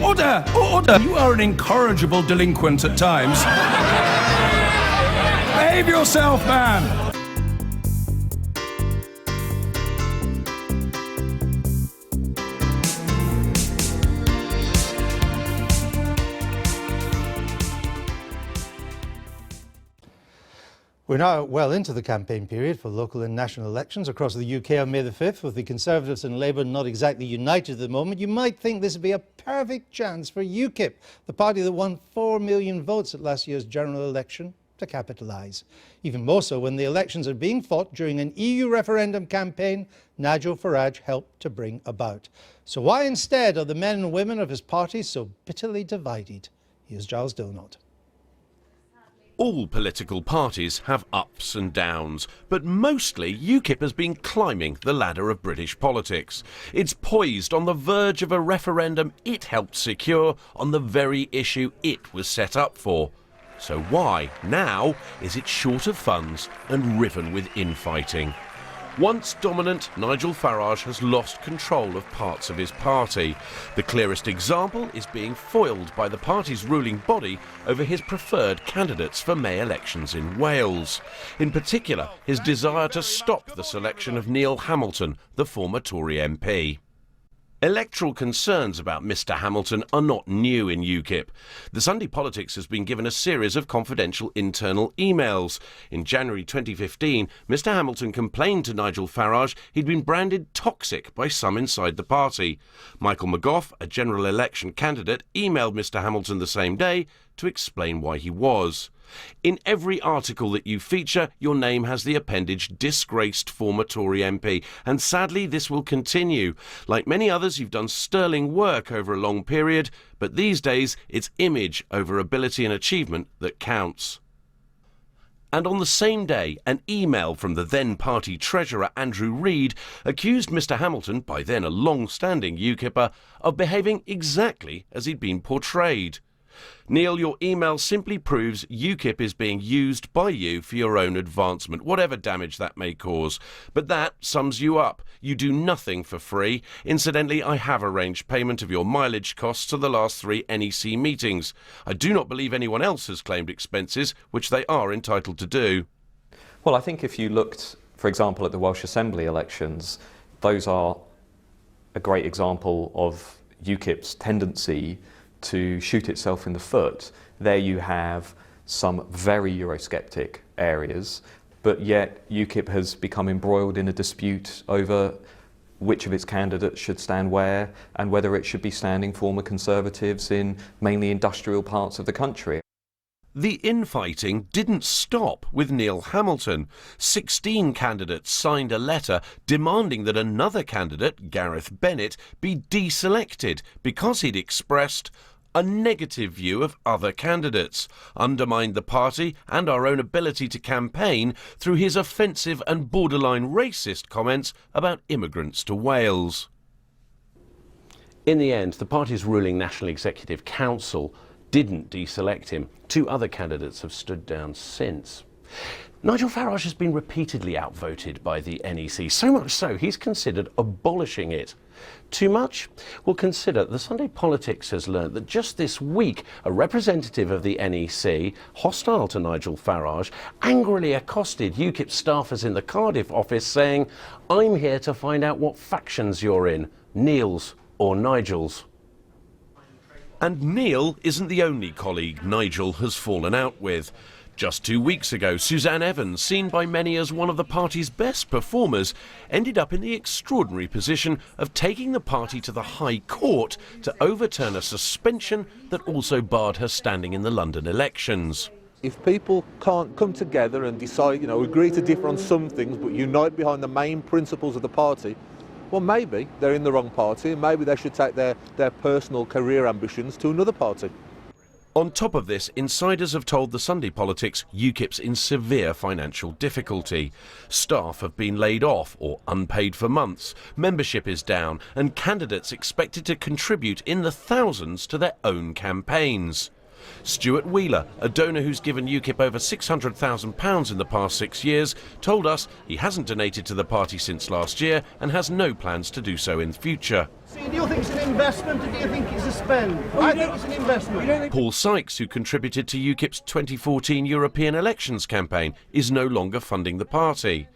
Order! Order! You are an incorrigible delinquent at times. Behave yourself, man! We're now well into the campaign period for local and national elections across the UK on May the 5th. With the Conservatives and Labour not exactly united at the moment, you might think this would be a perfect chance for UKIP, the party that won 4 million votes at last year's general election, to capitalise. Even more so when the elections are being fought during an EU referendum campaign Nigel Farage helped to bring about. So why instead are the men and women of his party so bitterly divided? Here's Giles Dilnot. All political parties have ups and downs, but mostly UKIP has been climbing the ladder of British politics. It's poised on the verge of a referendum it helped secure on the very issue it was set up for. So why, now, is it short of funds and riven with infighting? Once dominant, Nigel Farage has lost control of parts of his party. The clearest example is being foiled by the party's ruling body over his preferred candidates for May elections in Wales. In particular, his desire to stop the selection of Neil Hamilton, the former Tory MP. Electoral concerns about Mr Hamilton are not new in UKIP. The Sunday Politics has been given a series of confidential internal emails. In January 2015, Mr Hamilton complained to Nigel Farage he'd been branded toxic by some inside the party. Michael McGough, a general election candidate, emailed Mr Hamilton the same day to explain why he was. In every article that you feature, your name has the appendage disgraced former Tory MP, and sadly this will continue. Like many others, you've done sterling work over a long period, but these days it's image over ability and achievement that counts. And on the same day, an email from the then party treasurer Andrew Reid accused Mr Hamilton, by then a long-standing UKIPper, of behaving exactly as he'd been portrayed. Neil, your email simply proves UKIP is being used by you for your own advancement, whatever damage that may cause. But that sums you up. You do nothing for free. Incidentally, I have arranged payment of your mileage costs to the last 3 NEC meetings. I do not believe anyone else has claimed expenses, which they are entitled to do. Well, I think if you looked, for example, at the Welsh Assembly elections, those are a great example of UKIP's tendency to shoot itself in the foot. There you have some very Eurosceptic areas, but yet UKIP has become embroiled in a dispute over which of its candidates should stand where and whether it should be standing former Conservatives in mainly industrial parts of the country. The infighting didn't stop with Neil Hamilton. 16 candidates signed a letter demanding that another candidate, Gareth Bennett, be deselected because he'd expressed a negative view of other candidates, undermined the party and our own ability to campaign through his offensive and borderline racist comments about immigrants to Wales. In the end, the party's ruling National Executive Council didn't deselect him. 2 other candidates have stood down since. Nigel Farage has been repeatedly outvoted by the NEC, so much so he's considered abolishing it. Too much? Well, consider the Sunday Politics has learnt that just this week a representative of the NEC, hostile to Nigel Farage, angrily accosted UKIP staffers in the Cardiff office saying, "I'm here to find out what factions you're in, Neil's or Nigel's." And Neil isn't the only colleague Nigel has fallen out with. Just 2 weeks ago, Suzanne Evans, seen by many as one of the party's best performers, ended up in the extraordinary position of taking the party to the High Court to overturn a suspension that also barred her standing in the London elections. If people can't come together and decide, agree to differ on some things but unite behind the main principles of the party, well, maybe they're in the wrong party and maybe they should take their personal career ambitions to another party. On top of this, insiders have told the Sunday Politics UKIP's in severe financial difficulty. Staff have been laid off or unpaid for months, membership is down, and candidates expected to contribute in the thousands to their own campaigns. Stuart Wheeler, a donor who's given UKIP over £600,000 in the past 6 years, told us he hasn't donated to the party since last year and has no plans to do so in future. So do you think it's an investment or do you think it's a spend? I think it's an investment. Paul Sykes, who contributed to UKIP's 2014 European elections campaign, is no longer funding the party.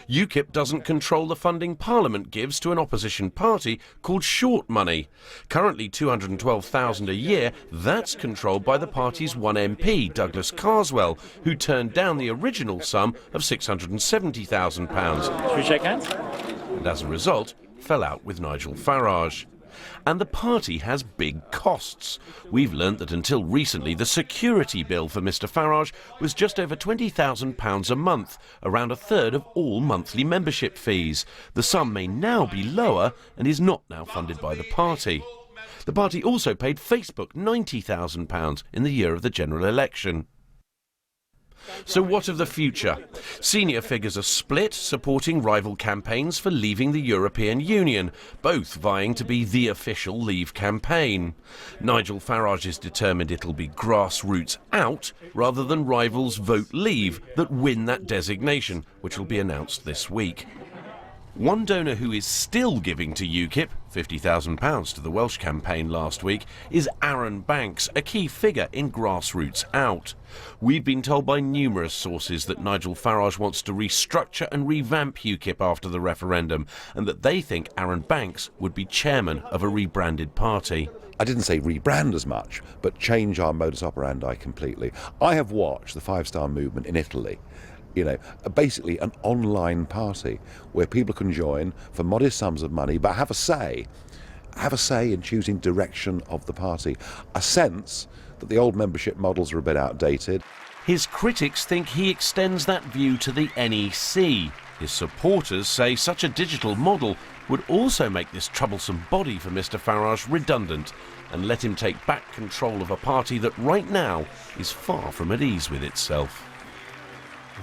UKIP doesn't control the funding Parliament gives to an opposition party called Short Money. Currently $212,000 a year, that's controlled by the party's one MP, Douglas Carswell, who turned down the original sum of £670,000. Should we shake hands? And as a result, fell out with Nigel Farage. And the party has big costs. We've learnt that until recently the security bill for Mr Farage was just over £20,000 a month, around a third of all monthly membership fees. The sum may now be lower and is not now funded by the party. The party also paid Facebook £90,000 in the year of the general election. So what of the future? Senior figures are split, supporting rival campaigns for leaving the European Union, both vying to be the official Leave campaign. Nigel Farage is determined it'll be grassroots out rather than rivals vote Leave that win that designation, which will be announced this week. One donor who is still giving to UKIP, £50,000 to the Welsh campaign last week, is Aaron Banks, a key figure in Grassroots Out. We've been told by numerous sources that Nigel Farage wants to restructure and revamp UKIP after the referendum, and that they think Aaron Banks would be chairman of a rebranded party. I didn't say rebrand as much, but change our modus operandi completely. I have watched the Five Star Movement in Italy. You know, basically an online party where people can join for modest sums of money, but have a say in choosing direction of the party. A sense that the old membership models are a bit outdated. His critics think he extends that view to the NEC. His supporters say such a digital model would also make this troublesome body for Mr Farage redundant and let him take back control of a party that right now is far from at ease with itself.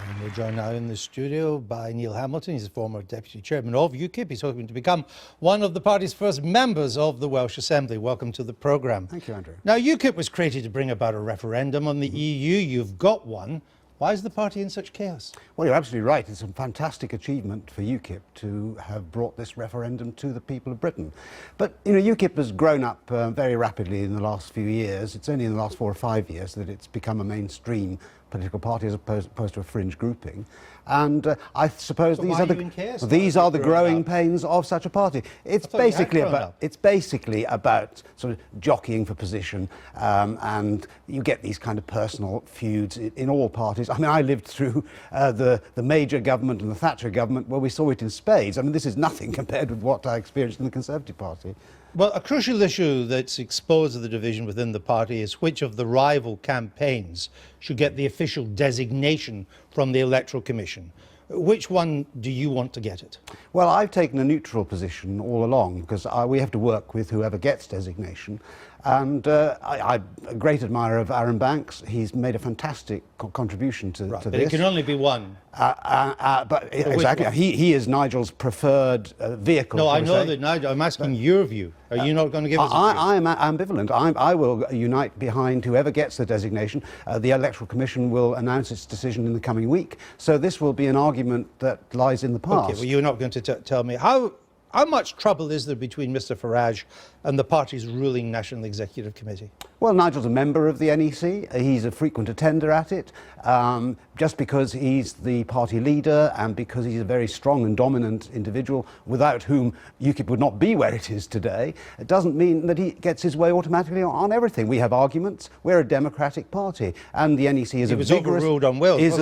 And we're joined now in the studio by Neil Hamilton. He's the former Deputy Chairman of UKIP. He's hoping to become one of the party's first members of the Welsh Assembly. Welcome to the programme. Thank you, Andrew. Now, UKIP was created to bring about a referendum on the EU. You've got one. Why is the party in such chaos? Well, you're absolutely right. It's a fantastic achievement for UKIP to have brought this referendum to the people of Britain. But, you know, UKIP has grown up very rapidly in the last few years. It's only in the last 4 or 5 years that it's become a mainstream political party as opposed to a fringe grouping. And I suppose So these are the growing pains of such a party. It's basically about sort of jockeying for position, and you get these kind of personal feuds in all parties. I mean, I lived through the Major government and the Thatcher government where we saw it in spades. I mean, this is nothing compared with what I experienced in the Conservative Party. Well, a crucial issue that's exposed the division within the party is which of the rival campaigns should get the official designation from the Electoral Commission. Which one do you want to get it? Well, I've taken a neutral position all along because we have to work with whoever gets designation. And I'm a great admirer of Aaron Banks. He's made a fantastic contribution to this. But it can only be one. But exactly, he is Nigel's preferred vehicle. No, I know that, Nigel. I'm asking your view. Are you not going to give us a view? I am ambivalent. I will unite behind whoever gets the designation. The Electoral Commission will announce its decision in the coming week. So this will be an argument that lies in the past. Okay, well, you're not going to tell me. How much trouble is there between Mr Farage and the party's ruling National Executive Committee? Well, Nigel's a member of the NEC. He's a frequent attender at it. Just because he's the party leader and because he's a very strong and dominant individual without whom UKIP would not be where it is today, it doesn't mean that he gets his way automatically on everything. We have arguments. We're a democratic party, and the NEC is a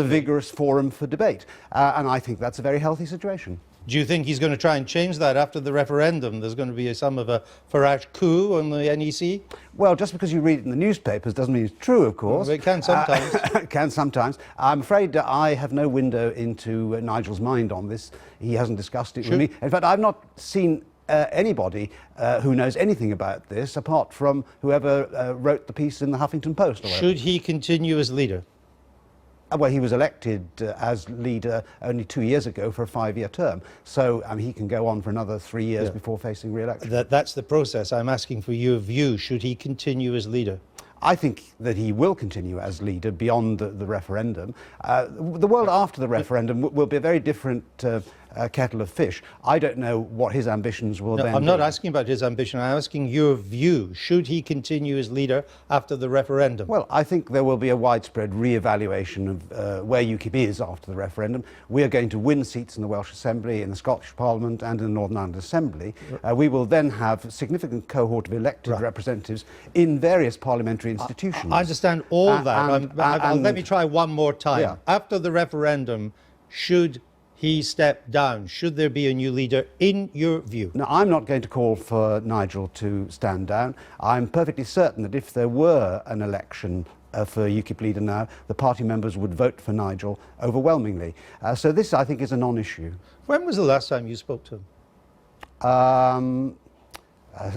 vigorous forum for debate. And I think that's a very healthy situation. Do you think he's going to try and change that after the referendum? There's going to be some of a Farage coup on the NEC? Well, just because you read it in the newspapers doesn't mean it's true, of course. Well, it can sometimes. It can sometimes. I'm afraid I have no window into Nigel's mind on this. He hasn't discussed it with me. In fact, I've not seen anybody who knows anything about this apart from whoever wrote the piece in the Huffington Post. Or Should he continue as leader? Well, he was elected as leader only 2 years ago for a 5-year term. So he can go on for another 3 years before facing re-election. That's the process. I'm asking for your view. Should he continue as leader? I think that he will continue as leader beyond the referendum. The world after the referendum will be a very different kettle of fish. I don't know what his ambitions will then I'm be. not asking about his ambition, I'm asking your view. Should he continue as leader after the referendum? Well, I think there will be a widespread re-evaluation of where UKIP is after the referendum. We are going to win seats in the Welsh Assembly, in the Scottish Parliament and in the Northern Ireland Assembly. We will then have a significant cohort of elected representatives in various parliamentary institutions. I understand all that. Let me try one more time. Yeah. After the referendum, should he step down? Should there be a new leader, in your view? Now, I'm not going to call for Nigel to stand down. I'm perfectly certain that if there were an election for UKIP leader now, the party members would vote for Nigel overwhelmingly. So this, I think, is a non-issue. When was the last time you spoke to him?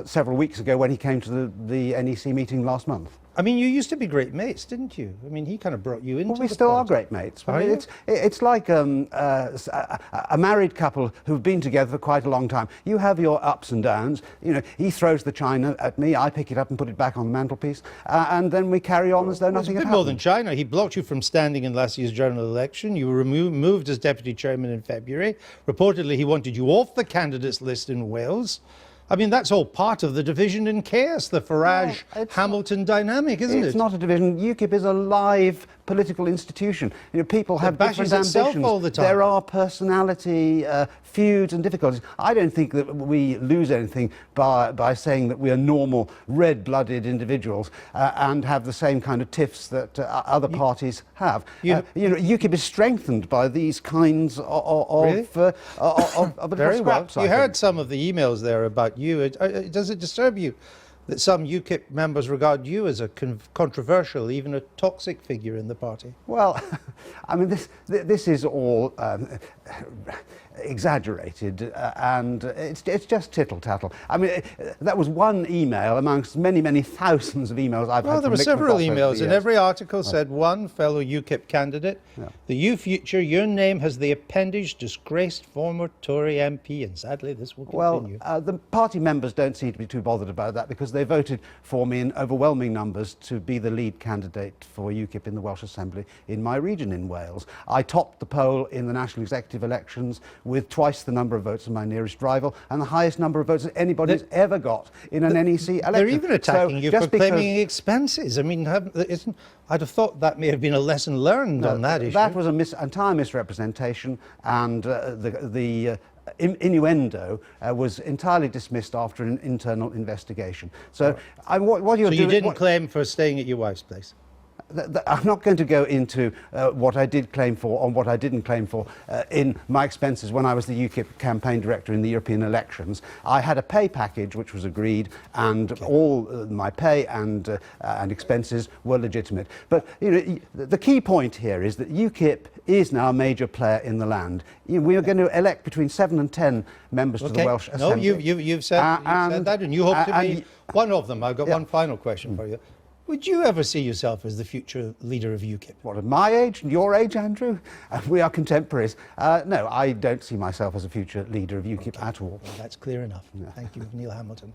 Several weeks ago when he came to the NEC meeting last month. I mean, you used to be great mates, didn't you? I mean, he kind of brought you into Well, we the still are party. great mates. Are you? It's like a married couple who've been together for quite a long time. You have your ups and downs. You know, he throws the china at me, I pick it up and put it back on the mantelpiece, and then we carry on as though nothing It's a had bit more than happened. China. He blocked you from standing in last year's general election. You were moved as deputy chairman in February. Reportedly, he wanted you off the candidates list in Wales. I mean, that's all part of the division in chaos, the Farage-Hamilton dynamic, isn't it? It's not a division. UKIP is a live political institution. You know, people have bashes different itself ambitions. all the time. There are personality feuds and difficulties. I don't think that we lose anything by saying that we are normal, red-blooded individuals and have the same kind of tiffs that other parties have. You know, UKIP is strengthened by these kinds of Really? Very well. scraps. You heard some of the emails there about you. Does it disturb you that some UKIP members regard you as a controversial, even a toxic figure in the party? Well, I mean, this is all exaggerated and it's just tittle-tattle. I mean, that was one email amongst many, many thousands of emails I've had. Well, there from were Mick several McGough over the emails, and years. every article said one fellow UKIP candidate, the You Future, your name has the appendage disgraced former Tory MP, and sadly this will continue. Well, the party members don't seem to be too bothered about that because they voted for me in overwhelming numbers to be the lead candidate for UKIP in the Welsh Assembly in my region in Wales. I topped the poll in the national executive elections with twice the number of votes of my nearest rival and the highest number of votes that anybody's ever got in an NEC election. They're even attacking you just for claiming expenses. I mean, I'd have thought that may have been a lesson learned on that issue. That was an entire misrepresentation, and the innuendo was entirely dismissed after an internal investigation. So, what you're So doing... you didn't claim for staying at your wife's place? I'm not going to go into what I did claim for and what I didn't claim for in my expenses when I was the UKIP campaign director in the European elections. I had a pay package which was agreed, and all my pay and expenses were legitimate. But you know, the key point here is that UKIP is now a major player in the land. You know, we are going to elect between 7 and 10 members to the Welsh Assembly. No, you've said that, and you hope to be one of them. I've got one final question for you. Would you ever see yourself as the future leader of UKIP? What, at my age and your age, Andrew? We are contemporaries. No, I don't see myself as a future leader of UKIP at all. Well, that's clear enough. Thank you, Neil Hamilton.